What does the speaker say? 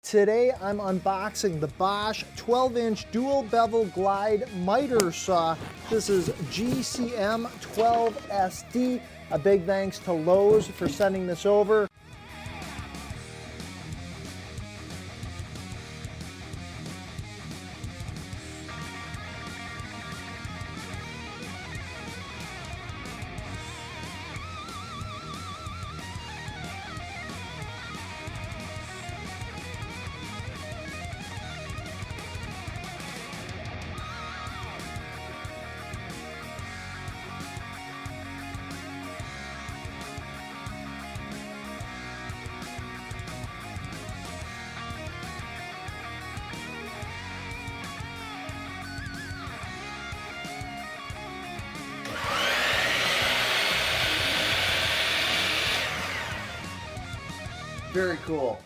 Today I'm unboxing the Bosch 12-inch dual bevel glide miter saw. This is GCM2SD. A big thanks to Lowe's for sending this over. Very cool.